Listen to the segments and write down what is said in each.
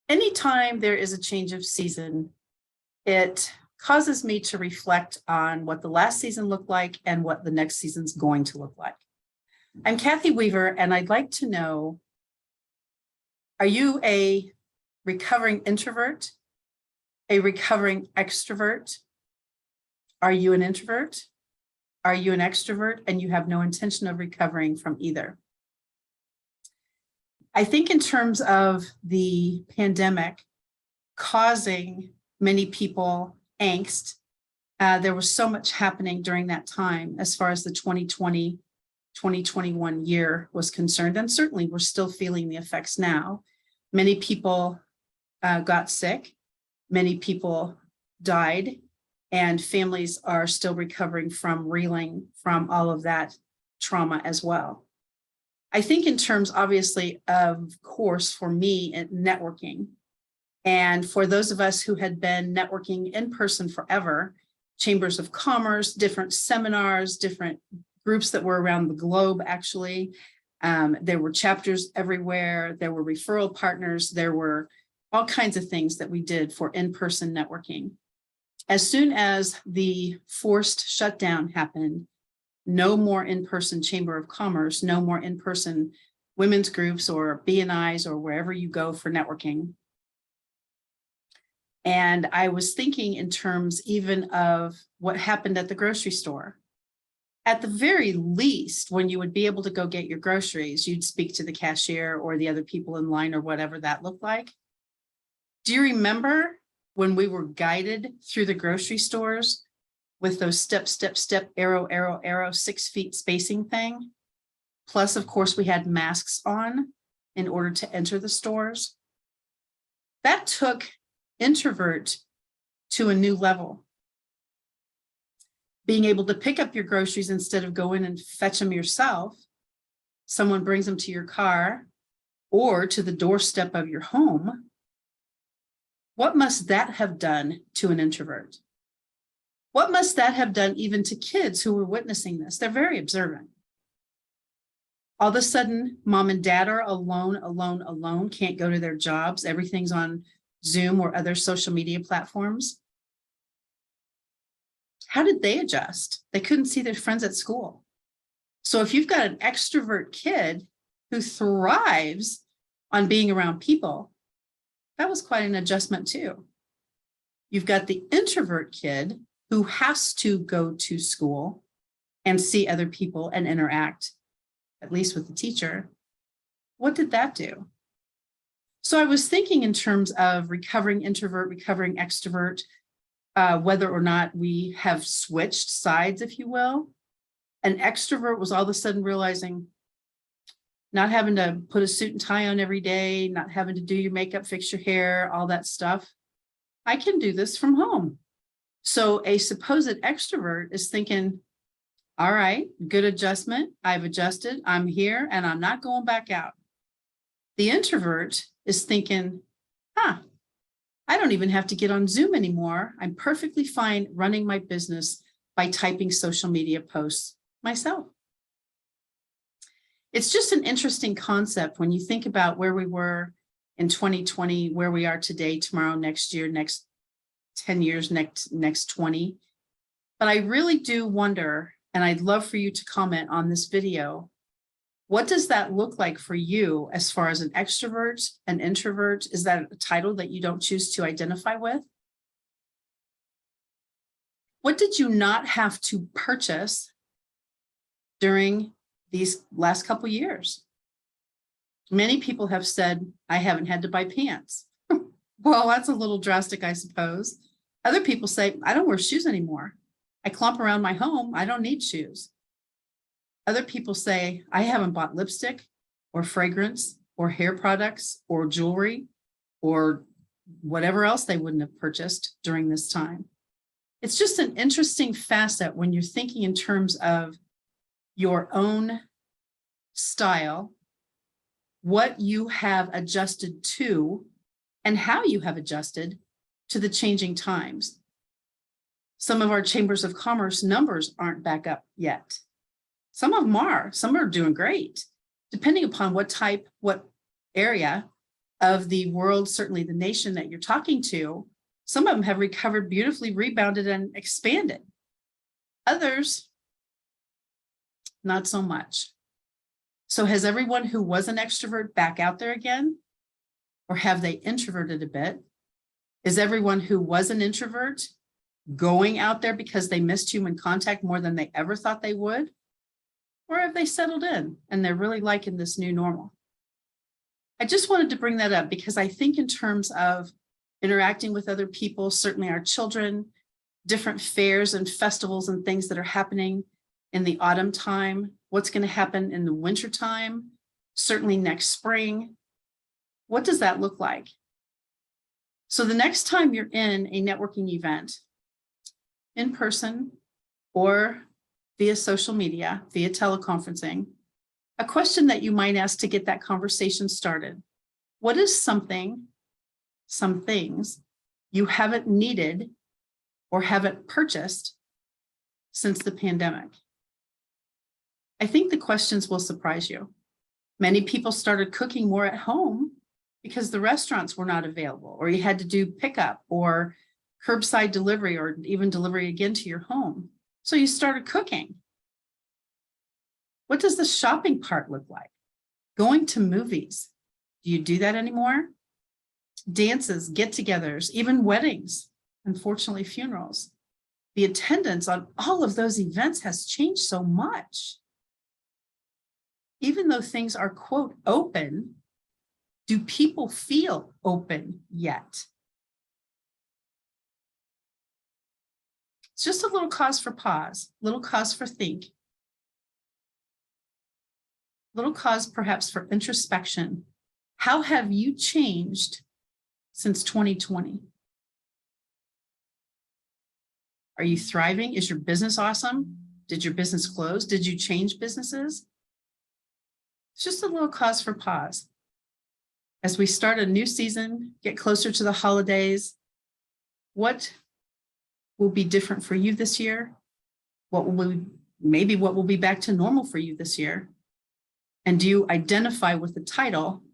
Anytime there is a change of season, it causes me to reflect on what the last season looked like and what the next season's going to look like. I'm Kathy Weaver, and I'd like to know, are you a recovering introvert, a recovering extrovert? Are you an introvert? Are you an extrovert and you have no intention of recovering from either? I think in terms of the pandemic causing many people angst, there was so much happening during that time as far as the 2020, 2021 year was concerned. And certainly we're still feeling the effects now. Many people got sick, many people died, and families are still recovering from reeling from all of that trauma as well. I think in terms, obviously, of course, for me, networking, and for those of us who had been networking in person forever, chambers of commerce, different seminars, different groups that were around the globe, actually. There were chapters everywhere. There were referral partners. There were all kinds of things that we did for in-person networking. As soon as the forced shutdown happened, no more in-person chamber of commerce, no more in-person women's groups or BNIs or wherever you go for networking. And I was thinking in terms even of what happened at the grocery store. At the very least, when you would be able to go get your groceries, you'd speak to the cashier or the other people in line or whatever that looked like. Do you remember when we were guided through the grocery stores with those step, arrow, 6 feet spacing thing? Plus, of course, we had masks on in order to enter the stores. That took introvert to a new level. Being able to pick up your groceries instead of go in and fetch them yourself. Someone brings them to your car or to the doorstep of your home. What must that have done to an introvert? What must that have done even to kids who were witnessing this? They're very observant. All of a sudden, mom and dad are alone, can't go to their jobs. Everything's on Zoom or other social media platforms. How did they adjust? They couldn't see their friends at school. So if you've got an extrovert kid who thrives on being around people, that was quite an adjustment too. You've got the introvert kid who has to go to school and see other people and interact, at least with the teacher. What did that do? So I was thinking in terms of recovering introvert, recovering extrovert, whether or not we have switched sides, if you will. An extrovert was all of a sudden realizing not having to put a suit and tie on every day, not having to do your makeup, fix your hair, all that stuff. I can do this from home. So a supposed extrovert is thinking, all right, good adjustment. I've adjusted. I'm here and I'm not going back out. The introvert is thinking, I don't even have to get on Zoom anymore. I'm perfectly fine running my business by typing social media posts myself. It's just an interesting concept when you think about where we were in 2020, where we are today, tomorrow, next year, next 10 years, next 20. But I really do wonder, and I'd love for you to comment on this video, what does that look like for you as far as an extrovert, an introvert? Is that a title that you don't choose to identify with? What did you not have to purchase during these last couple years? Many people have said, I haven't had to buy pants. Well, that's a little drastic, I suppose. Other people say, I don't wear shoes anymore. I clomp around my home. I don't need shoes. Other people say, I haven't bought lipstick or fragrance or hair products or jewelry or whatever else they wouldn't have purchased during this time. It's just an interesting facet when you're thinking in terms of your own style, what you have adjusted to, and how you have adjusted to the changing times. Some of our chambers of commerce numbers aren't back up yet. Some of them are. Some are doing great, depending upon what type, what area of the world, certainly the nation that you're talking to, some of them have recovered beautifully, rebounded, and expanded. Others, not so much. So has everyone who was an extrovert back out there again? Or have they introverted a bit? Is everyone who was an introvert going out there because they missed human contact more than they ever thought they would? Or have they settled in and they're really liking this new normal? I just wanted to bring that up because I think in terms of interacting with other people, certainly our children, different fairs and festivals and things that are happening in the autumn time, what's going to happen in the winter time, certainly next spring. What does that look like? So the next time you're in a networking event, in person or via social media, via teleconferencing, a question that you might ask to get that conversation started. What is some things you haven't needed or haven't purchased since the pandemic? I think the questions will surprise you. Many people started cooking more at home because the restaurants were not available, or you had to do pickup or curbside delivery, or even delivery again to your home. So you started cooking. What does the shopping part look like? Going to movies. Do you do that anymore? Dances, get-togethers, even weddings, unfortunately funerals. The attendance on all of those events has changed so much. Even though things are, quote, open, do people feel open yet? It's just a little cause for pause, little cause for think, little cause perhaps for introspection. How have you changed since 2020? Are you thriving? Is your business awesome? Did your business close? Did you change businesses? It's just a little cause for pause. As we start a new season, get closer to the holidays, what will be different for you this year? What will be back to normal for you this year? And do you identify with the title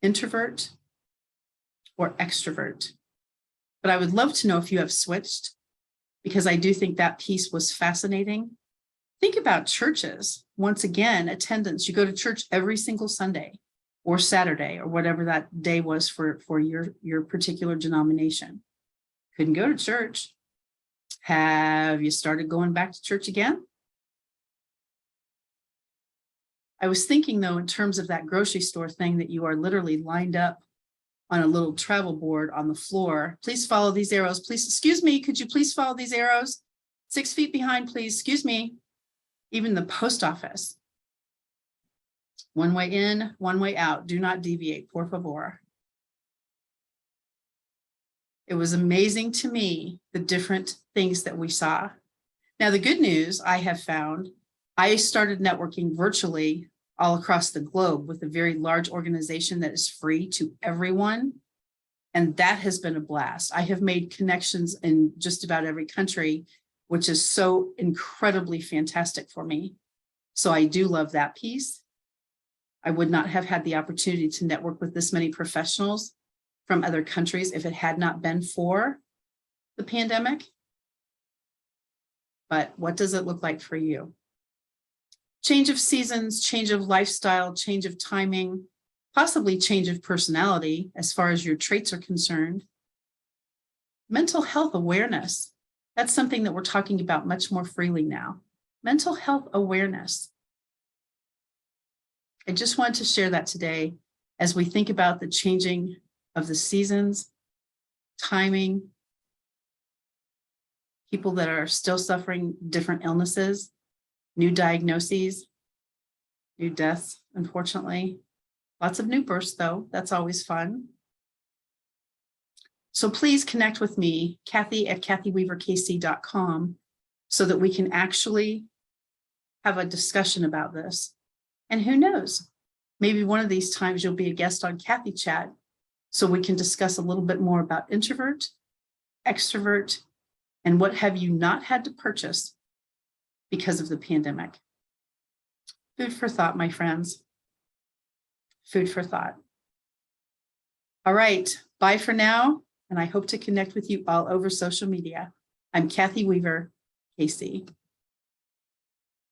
introvert or extrovert? But I would love to know if you have switched, because I do think that piece was fascinating. Think about churches. Once again, attendance. You go to church every single Sunday or Saturday or whatever that day was for your particular denomination. Couldn't go to church. Have you started going back to church again? I was thinking, though, in terms of that grocery store thing, that you are literally lined up on a little travel board on the floor. Please follow these arrows. Please, excuse me, could you please follow these arrows? 6 feet behind, please. Excuse me. Even the post office. One way in, one way out. Do not deviate, por favor. It was amazing to me, the different things that we saw. Now, the good news I have found, I started networking virtually all across the globe with a very large organization that is free to everyone. And that has been a blast. I have made connections in just about every country, which is so incredibly fantastic for me. So I do love that piece. I would not have had the opportunity to network with this many professionals from other countries if it had not been for the pandemic. But what does it look like for you? Change of seasons, change of lifestyle, change of timing, possibly change of personality as far as your traits are concerned. Mental health awareness. That's something that we're talking about much more freely now. Mental health awareness. I just wanted to share that today as we think about the changing of the seasons, timing, people that are still suffering different illnesses, new diagnoses, new deaths, unfortunately. Lots of new births, though. That's always fun. So please connect with me, Kathy at kathyweaverkc.com, so that we can actually have a discussion about this. And who knows, maybe one of these times you'll be a guest on Kathy Chat, so we can discuss a little bit more about introvert, extrovert, and what have you not had to purchase because of the pandemic. Food for thought, my friends. Food for thought. All right, bye for now, and I hope to connect with you all over social media. I'm Kathy Weaver, KC.